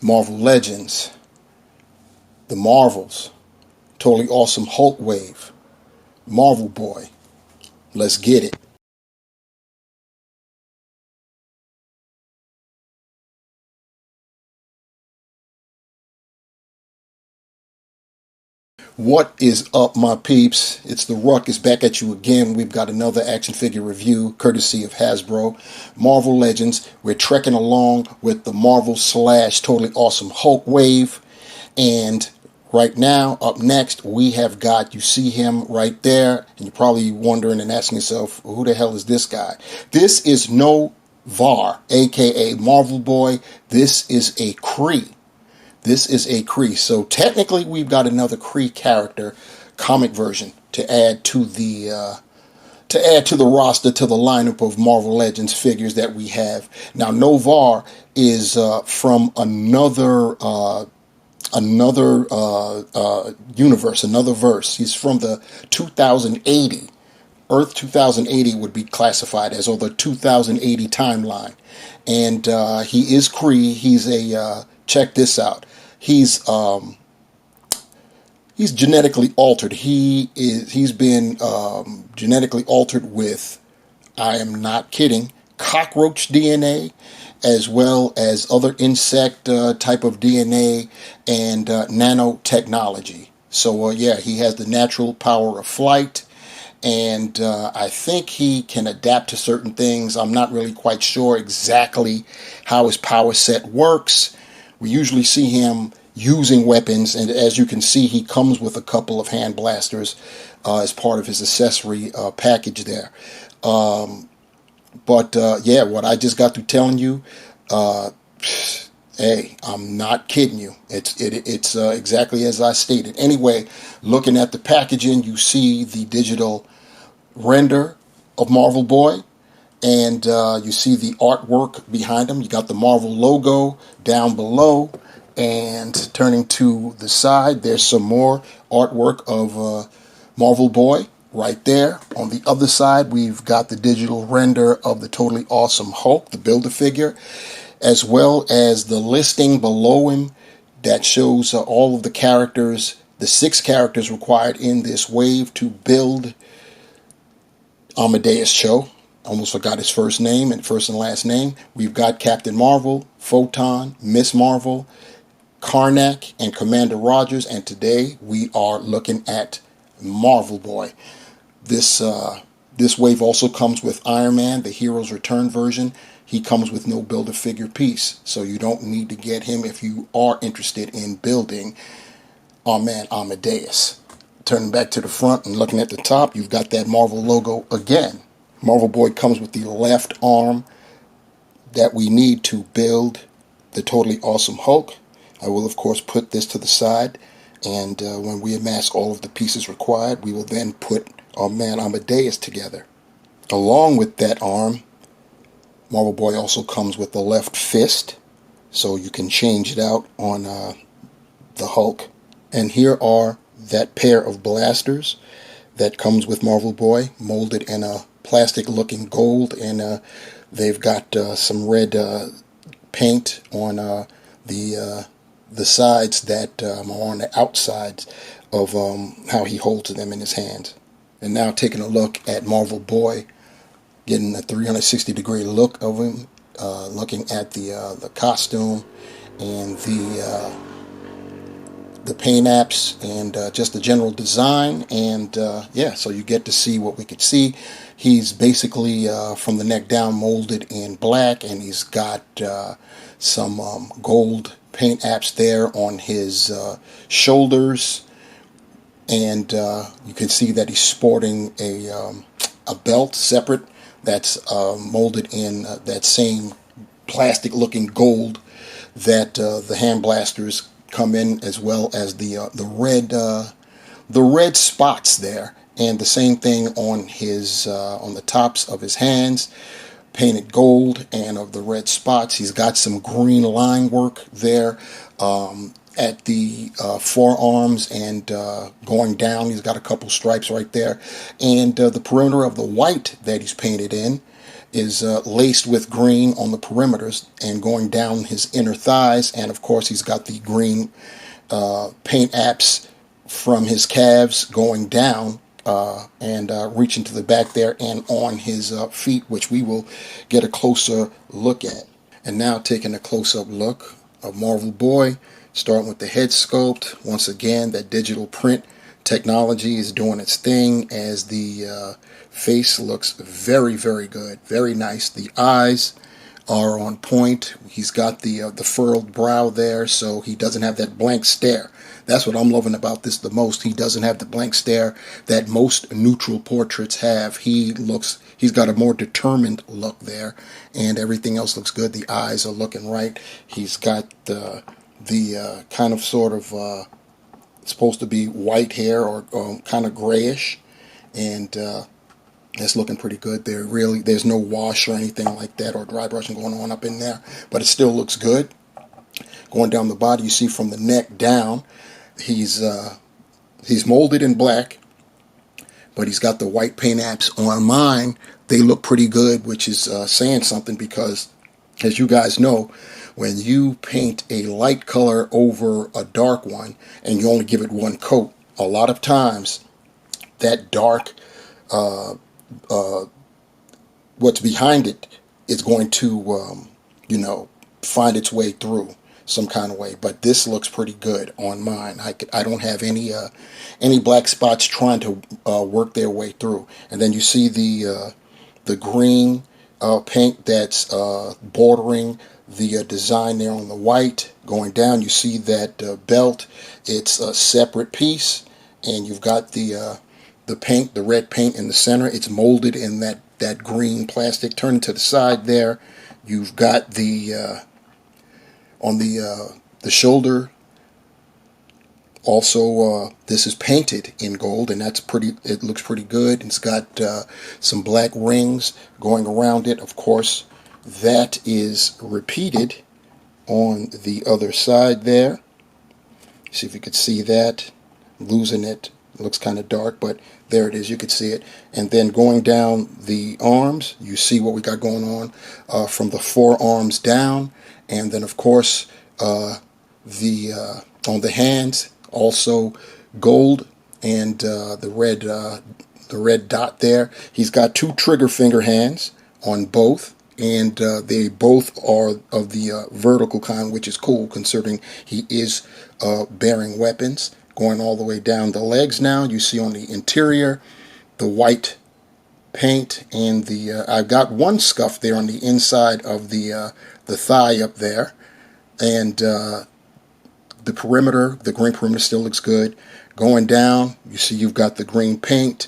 Marvel Legends, The Marvels, Totally Awesome Hulk Wave, Marvel Boy. Let's get it. What is up, my peeps? It's the Ruckus back at you again. We've got another action figure review courtesy of Hasbro. Marvel Legends. We're trekking along with the Marvel slash Totally Awesome Hulk Wave. And right now, up next, we have got, you see him right there. And you're probably wondering and asking yourself, who the hell is this guy? This is no VAR, aka Marvel Boy. This is a Kree. This is a Kree. So technically, we've got another Kree character, comic version, to add to the roster, to the lineup of Marvel Legends figures that we have. Now, Novar is from another universe, another verse. He's from the 2080. Earth 2080 would be classified as, or the 2080 timeline. And he is Kree. He's a check this out. He's genetically altered. He's been genetically altered with, I am not kidding, cockroach DNA, as well as other insect type of DNA and nanotechnology. So yeah, he has the natural power of flight. And I think he can adapt to certain things. I'm not really quite sure exactly how his power set works. We usually see him using weapons, and as you can see, he comes with a couple of hand blasters as part of his accessory package there. But yeah, what I just got through telling you, hey, I'm not kidding you. It's exactly as I stated. Anyway, looking at the packaging, you see the digital render of Marvel Boy, and you see the artwork behind him. You got the Marvel logo down below, and turning to the side, there's some more artwork of Marvel Boy right there. On the other side, we've got the digital render of the Totally Awesome Hulk, the Build-A-Figure, as well as the listing below him that shows all of the characters, the 6 characters required in this wave to build Amadeus Cho. Almost forgot his first name and first and last name. We've got Captain Marvel, Photon, Miss Marvel, Karnak, and Commander Rogers. And today we are looking at Marvel Boy. This wave also comes with Iron Man, the Heroes Return version. He comes with no Build-A-Figure piece, so you don't need to get him if you are interested in building our man Amadeus. Turning back to the front and looking at the top, you've got that Marvel logo again. Marvel Boy comes with the left arm that we need to build the Totally Awesome Hulk. I will, of course, put this to the side, and when we amass all of the pieces required, we will then put our man Amadeus together. Along with that arm, Marvel Boy also comes with the left fist, so you can change it out on the Hulk. And here are that pair of blasters that comes with Marvel Boy, molded in a plastic-looking gold, and they've got some red paint on the sides that are on the outsides of how he holds them in his hands. And now taking a look at Marvel Boy, getting a 360-degree look of him, looking at the costume and the paint apps and just the general design, and yeah, so you get to see what we could see. He's basically from the neck down molded in black, and he's got some gold paint apps there on his shoulders, and you can see that he's sporting a belt separate that's molded in that same plastic looking gold that the hand blasters come in, as well as the red spots there, and the same thing on his on the tops of his hands, painted gold, and of the red spots. He's got some green line work there at the forearms, and going down he's got a couple stripes right there, and the perimeter of the white that he's painted in is laced with green on the perimeters and going down his inner thighs. And of course, he's got the green paint apps from his calves going down and reaching to the back there and on his feet, which we will get a closer look at. And now taking a close-up look of Marvel Boy, starting with the head sculpt. Once again, that digital print technology is doing its thing as the face looks very, very good, very nice. The eyes are on point. He's got the furrowed brow there, so he doesn't have that blank stare. That's what I'm loving about this the most. He doesn't have the blank stare that most neutral portraits have. He's got a more determined look there, and everything else looks good. The eyes are looking right. He's got the kind of sort of supposed to be white hair or kind of grayish, and it's looking pretty good. There's no wash or anything like that or dry brushing going on up in there, but it still looks good. Going down the body, you see from the neck down, he's molded in black, but he's got the white paint apps. On mine, they look pretty good, which is saying something, because as you guys know, when you paint a light color over a dark one and you only give it one coat, a lot of times that dark what's behind it is going to find its way through some kind of way. But this looks pretty good on mine. I don't have any black spots trying to work their way through. And then you see the green paint that's bordering the design there on the white. Going down, you see that belt. It's a separate piece, and you've got the paint, the red paint in the center. It's molded in that green plastic. Turning to the side there, you've got the on the shoulder. Also, this is painted in gold, and it looks pretty good. It's got some black rings going around it. Of course, that is repeated on the other side there. See if you could see that. Losing it. It looks kind of dark, but there it is. You could see it. And then going down the arms, you see what we got going on from the forearms down. And then, of course, on the hands, also gold, and the red dot there. He's got two trigger finger hands on both, and they both are of the vertical kind, which is cool considering he is bearing weapons. Going all the way down the legs now, you see on the interior the white paint, and I've got one scuff there on the inside of the thigh up there, and the perimeter, the green perimeter still looks good. Going down, you see you've got the green paint,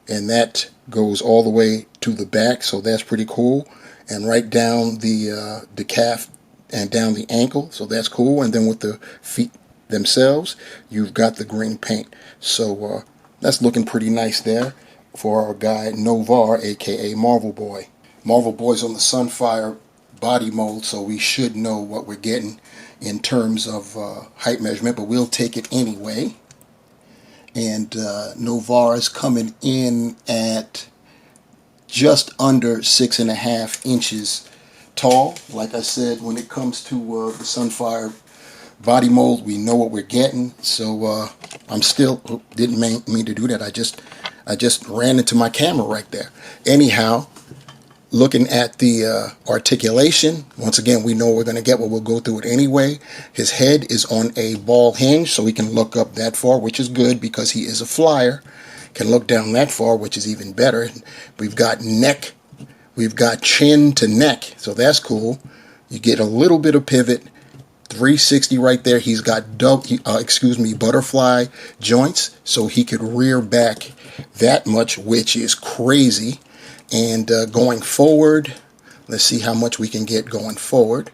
and that goes all the way to the back, so that's pretty cool. And right down the calf and down the ankle, so that's cool. And then with the feet themselves, you've got the green paint. So that's looking pretty nice there for our guy Novar, aka Marvel Boy. Marvel Boy's on the Sunfire body mold, so we should know what we're getting in terms of height measurement, but we'll take it anyway. And Novar is coming in at just under 6.5 inches tall. Like I said, when it comes to the Sunfire body mold, we know what we're getting. So I'm still didn't mean to do that. I just ran into my camera right there. Anyhow, looking at the articulation, once again, we know what we're going to get, but we'll go through it anyway. His head is on a ball hinge, so he can look up that far, which is good because he is a flyer. Can look down that far, which is even better. We've got neck, we've got chin to neck, so that's cool. You get a little bit of pivot, 360 right there. He's got butterfly joints, so he could rear back that much, which is crazy. And going forward, let's see how much we can get going forward.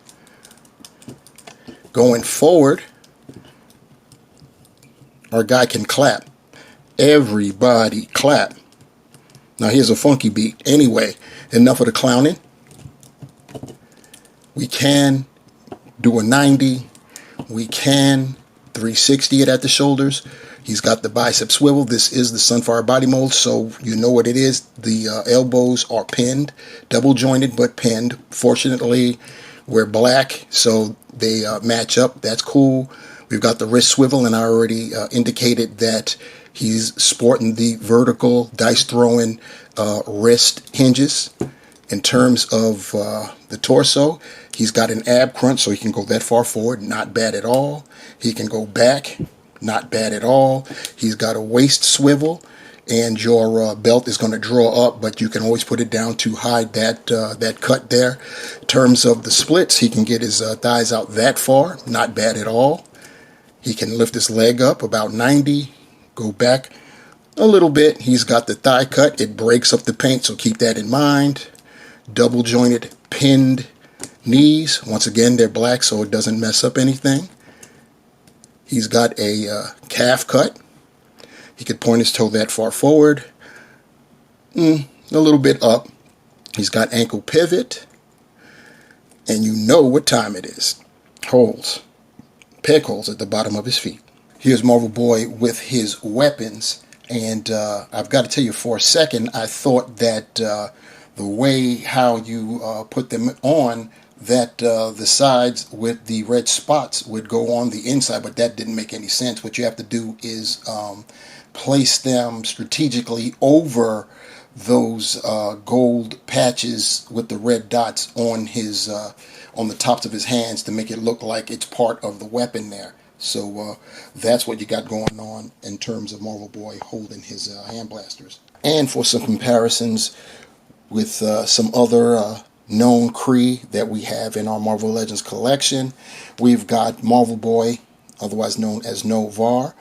Going forward, our guy can clap. Everybody clap. Now here's a funky beat. Anyway, enough of the clowning. We can do a 90. We can 360 it at the shoulders. He's got the bicep swivel. This is the Sunfire body mold, so you know what it is. The elbows are pinned, double jointed but pinned. Fortunately, we're black, so they match up. That's cool. We've got the wrist swivel, and I already indicated that he's sporting the vertical dice throwing wrist hinges. In terms of the torso, he's got an ab crunch, so he can go that far forward, not bad at all. He can go back, not bad at all. He's got a waist swivel, and your belt is going to draw up, but you can always put it down to hide that cut there. In terms of the splits, he can get his thighs out that far, not bad at all. He can lift his leg up about 90, go back a little bit. He's got the thigh cut. It breaks up the paint, so keep that in mind. Double jointed pinned knees. Once again, they're black, so it doesn't mess up anything. He's got a calf cut. He could point his toe that far forward, a little bit up. He's got ankle pivot, and you know what time it is. Holes, peg holes at the bottom of his feet. Here's Marvel Boy with his weapons, and I've got to tell you, for a second I thought that the way how you put them on, that the sides with the red spots would go on the inside, but that didn't make any sense. What you have to do is place them strategically over those gold patches with the red dots on his on the tops of his hands to make it look like it's part of the weapon there. So that's what you got going on in terms of Marvel Boy holding his hand blasters. And for some comparisons with some other known Kree that we have in our Marvel Legends collection, we've got Marvel Boy, otherwise known as Novar.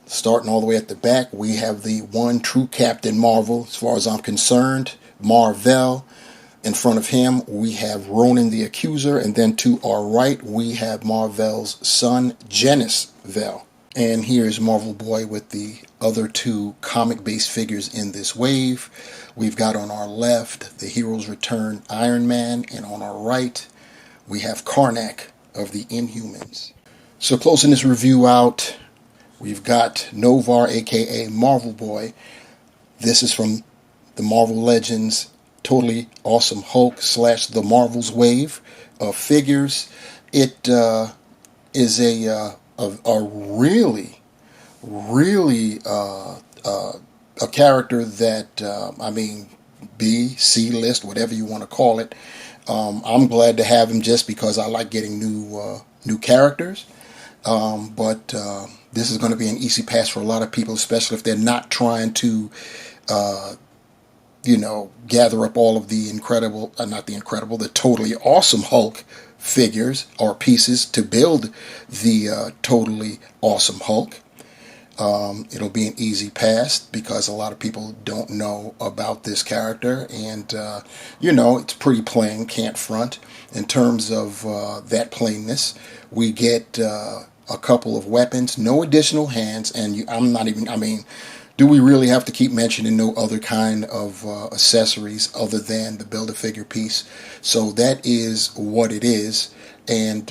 Starting all the way at the back, we have the one true Captain Marvel, as far as I'm concerned, Mar-Vell. In front of him, we have Ronan the Accuser, and then to our right, we have Mar-Vell's son, Genis-Vell. And here's Marvel Boy with the other two comic-based figures in this wave. We've got on our left the Heroes Return Iron Man, and on our right, we have Karnak of the Inhumans. So closing this review out, we've got Novar, aka Marvel Boy. This is from the Marvel Legends Totally Awesome Hulk / The Marvels wave of figures. It is a really a character that I mean, B, C list, whatever you want to call it. I'm glad to have him just because I like getting new characters. But this is going to be an easy pass for a lot of people, especially if they're not trying to gather up all of the the Totally Awesome Hulk figures or pieces to build the Totally Awesome Hulk. It'll be an easy pass because a lot of people don't know about this character, and it's pretty plain, can't front. In terms of that plainness, we get a couple of weapons, no additional hands, and do we really have to keep mentioning no other kind of accessories other than the Build-A-Figure piece? So that is what it is. And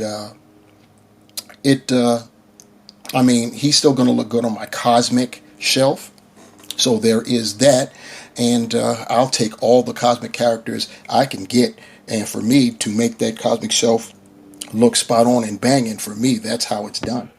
he's still going to look good on my cosmic shelf. So there is that. And I'll take all the cosmic characters I can get. And for me to make that cosmic shelf look spot on and banging, for me, that's how it's done.